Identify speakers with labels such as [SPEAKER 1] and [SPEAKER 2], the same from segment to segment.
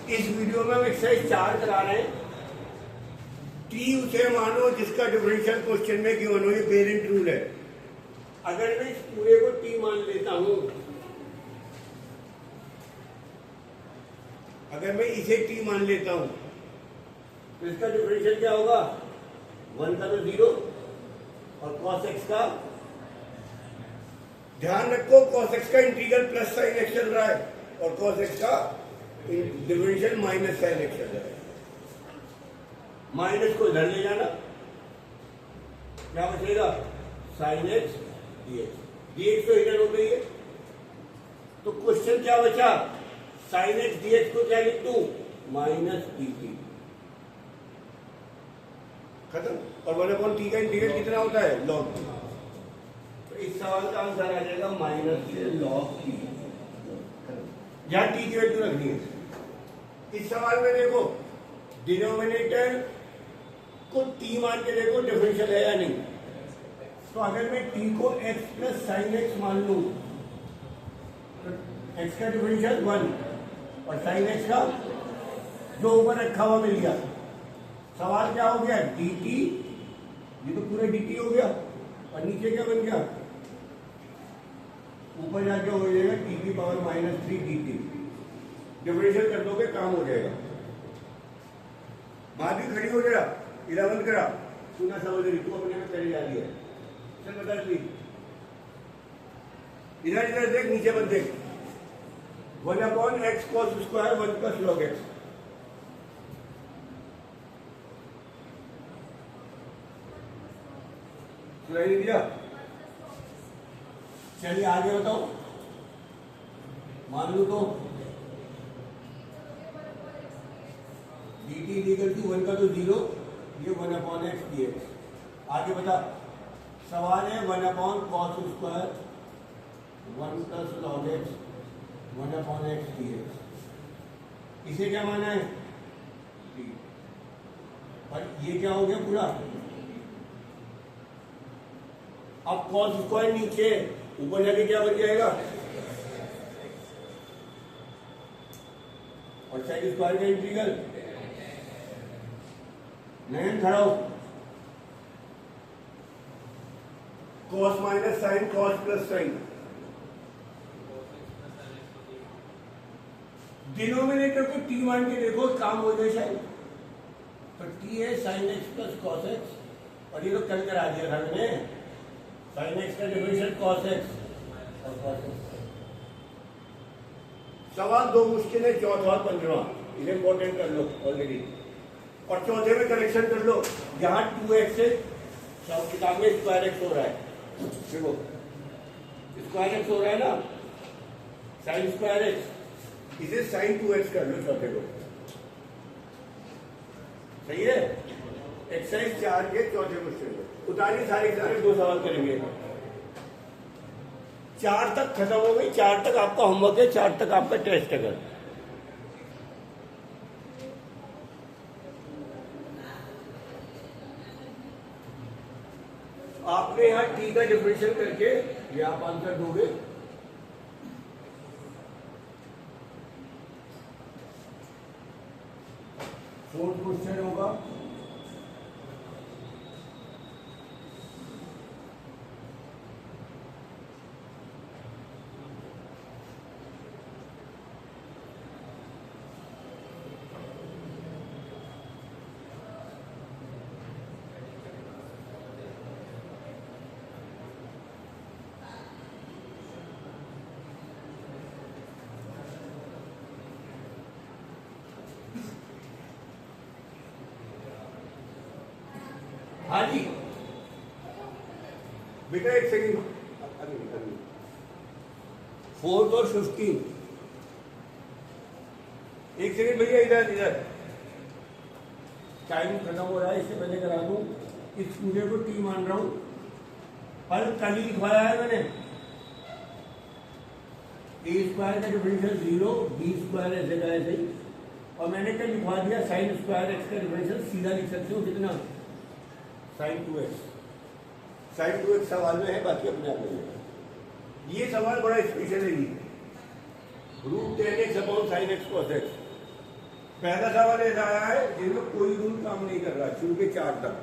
[SPEAKER 1] इस वीडियो में हम एक्सरसाइज 4 करा रहे हैं। टी उसे मानो जिसका डिफरेंशियल क्वेश्चन में गिवन हो, ये पेरेंट रूल है। अगर मैं इस पूरे को टी मान लेता हूं, अगर मैं इसे टी मान लेता हूं तो इसका डिफरेंशियल क्या होगा? 1 का तो 0 और cos x का, ध्यान रखो cos x का इंटीग्रल प्लस साइन x चल रहा है और cos x का डिफरेंशियल माइनस साइन x चल रहा है। माइनस को इधर ले जाना, क्या बचेगा? Sign x dx। dx तो इधर हो गई है, तो क्वेश्चन क्या बचा? साइन x dx को क्या लिख दूं? Minus dt। खत्म। और 1/t का इंटीग्रल कितना होता है? log t। तो इस सवाल का आंसर आ जाएगा माइनस से log t। यहां t की वैल्यू रखनी है। इस सवाल में देखो, डिनोमिनेटर को t मान के देखो डिफरेंशियल है या नहीं। तो अगर मैं t को x प्लस साइन x मान लूं तो x का डिफरेंशियल 1 और साइन x का जो ऊपर रखा हुआ मिल गया। सवाल क्या हो गया? dt, ये तो पूरा dt हो गया और नीचे क्या बन गया? ऊपर जाके हो जाएगा t की पावर -3 dt। डिफरेंशियल कर दोगे, काम हो जाएगा। बात भी खड़ी हो जाएगा। 11 करा, सुना समझ रही, तू अपने में चली जा रही है। चल बता दी, इधर इधर देख, नीचे मत देख। 1/x cos square 1 plus log x। सुनाई नहीं दिया? चलिए आगे बताओ। मान लो तो dt इक्वल टू 1 का तो 0, ये 1/x dx। आगे बता, सवाल है 1/cos square 1 plus log x 1/x dx। इसे क्या माना है? t। और ये क्या हो गया पूरा? अब cos स्क्वायर नीचे, ऊपर जाके क्या बन जाएगा? और साइन स्क्वायर का इंटीग्रल। नयन खड़ा हो। cos minus sine, cos plus sine. Denominator को t मान के देखो, काम हो जाए शायद। तो t है sine x plus cos x, और ये तो कल करा दिया था मैंने। साइन x का डिफरेंशियल cos x और cos x। सवाल दो मुश्किल है, चौथा और 15वां, इसे इंपॉर्टेंट कर लो ऑलरेडी। और चौथे में करेक्शन कर लो। यहाँ 2x है, सब किताब में स्क्वायर x हो रहा है। देखो स्क्वायर x हो रहा है ना, साइन स्क्वायर x, इसे साइन 2x कर लो चौथे को। सही है? एक्सरसाइज 4 के चौथे क्वेश्चन में उतारिए सारे दो सवाल करेंगे। 4 तक खत्म हो गई। 4 तक आपका होमवर्क है, 4 तक आपका टेस्ट है। आपने यहां टी का डिफरेंशियल करके ये आप आंसर दोगे। फोर्थ क्वेश्चन होगा हाँ जी बेटा, एक सेकंड। 4 और 15, एक सेकंड भैया, इधर इधर। टाइम खत्म हो रहा है, इससे पहले करा दूं। इस पूरे को टी मान रहा हूं, पर कल ही लिखवाया है मैंने। ए स्क्वायर का डिफरेंशियल 0, बी स्क्वायर ऐसे का ऐसे ही, और मैंने क्या लिखवा दिया? साइन स्क्वायर एक्स का डिफरेंशियल सीधा लिख सकते हो कितना? Sign 2x। साइन 2x सवाल में है, बाकी अपने आप में। ये सवाल बड़ा स्पेशल है। √10x upon sine x cos x। पहला सवाल ऐसा आया है जिसमें कोई रूल काम नहीं कर रहा, शुरू के 4 तक।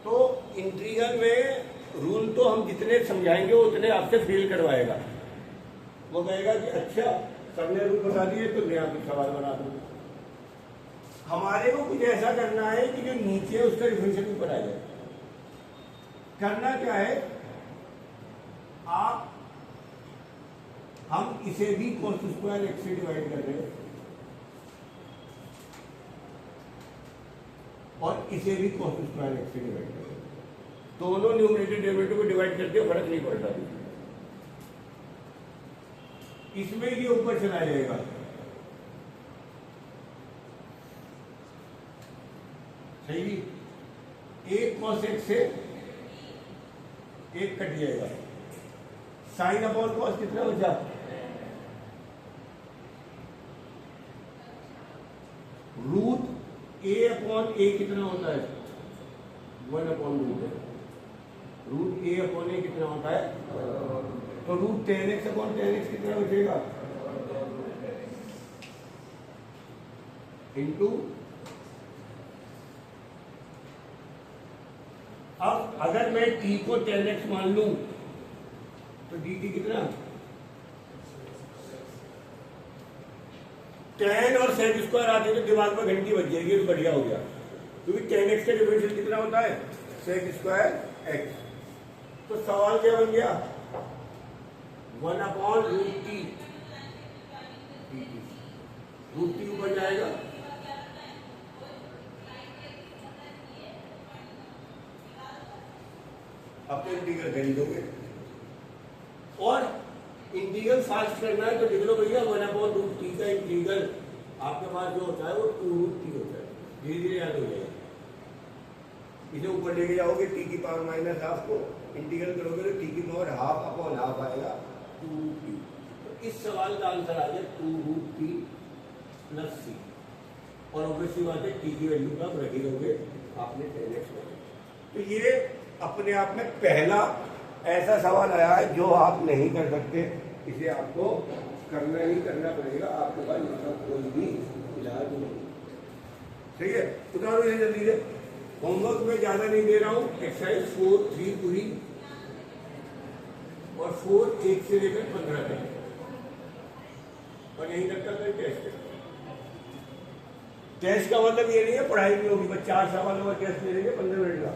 [SPEAKER 1] तो इंटीग्रल में रूल तो हम जितने समझाएंगे उतने आपसे फेल करवाएगा। वो कहेगा कि अच्छा सर ने रूल बता दिए तो नया कुछ सवाल बना दो। हमारे को कुछ ऐसा करना है कि जो नीचे है उसका डिफरेंशियल ऊपर आ जाए। करना क्या है, हम इसे भी cos स्क्वायर x से डिवाइड कर रहे हैं और इसे भी cos स्क्वायर x से डिवाइड कर रहे हैं। दोनों न्यूमरेटर डेरिवेटिव को डिवाइड करते हो, फर्क नहीं पड़ता। इसमें ये ऊपर चला जाएगा, सही। एक cos x से एक कट जाएगा, साइन अपॉन कॉस कितना बचा, रूट ए अपॉन ए कितना होता है, 1 अपॉन रूट है। रूट ए अपॉन ए कितना होता है, तो रूट 10x अपॉन 10x कितना बचेगा, इंटू। अब अगर मैं t को 10x मान लूं तो dt कितना, 10 और sec स्क्वायर आते तो दिमाग में घंटी बज जाएगी, तो बढ़िया हो गया, क्योंकि 10x का डिफरेंशियल कितना होता है, sec स्क्वायर x। तो सवाल क्या बन गया, 1 upon root T, root T ऊपर जाएगा, अब तो इंटीग्रल कर ही दोगे। और इंटीग्रल फास्ट करना है तो लिख लो भैया 1 अपॉन रूट टी का इंटीग्रल आपके पास जो होता है वो 2 रूट टी होता है, धीरे धीरे याद हो जाएगा। इसे ऊपर लेके जाओगे टी की पावर माइनस हाफ को, इंटीग्रल करोगे तो टी की पावर हाफ अपॉन हाफ आएगा 2 रूट टी। तो इस सवाल का आंसर आ गया 2 रूट टी प्लस सी। और ऑब्वियसली बात है टी की वैल्यू कब रखी दोगे आपने 10x में। तो ये अपने आप में पहला ऐसा सवाल आया है जो आप नहीं कर सकते, इसे आपको करना ही करना पड़ेगा, आपके पास इसका कोई भी इलाज नहीं। ठीक है, उतारो ये जल्दी से। होमवर्क में ज्यादा नहीं दे रहा हूं, एक्सरसाइज 4-3 पूरी और 4 1 से लेकर 15 तक, और यही तक का टेस्ट है। टेस्ट का मतलब ये नहीं है पढ़ाई भी होगी, बस 4 सवालों का टेस्ट ले लेंगे 15 मिनट का।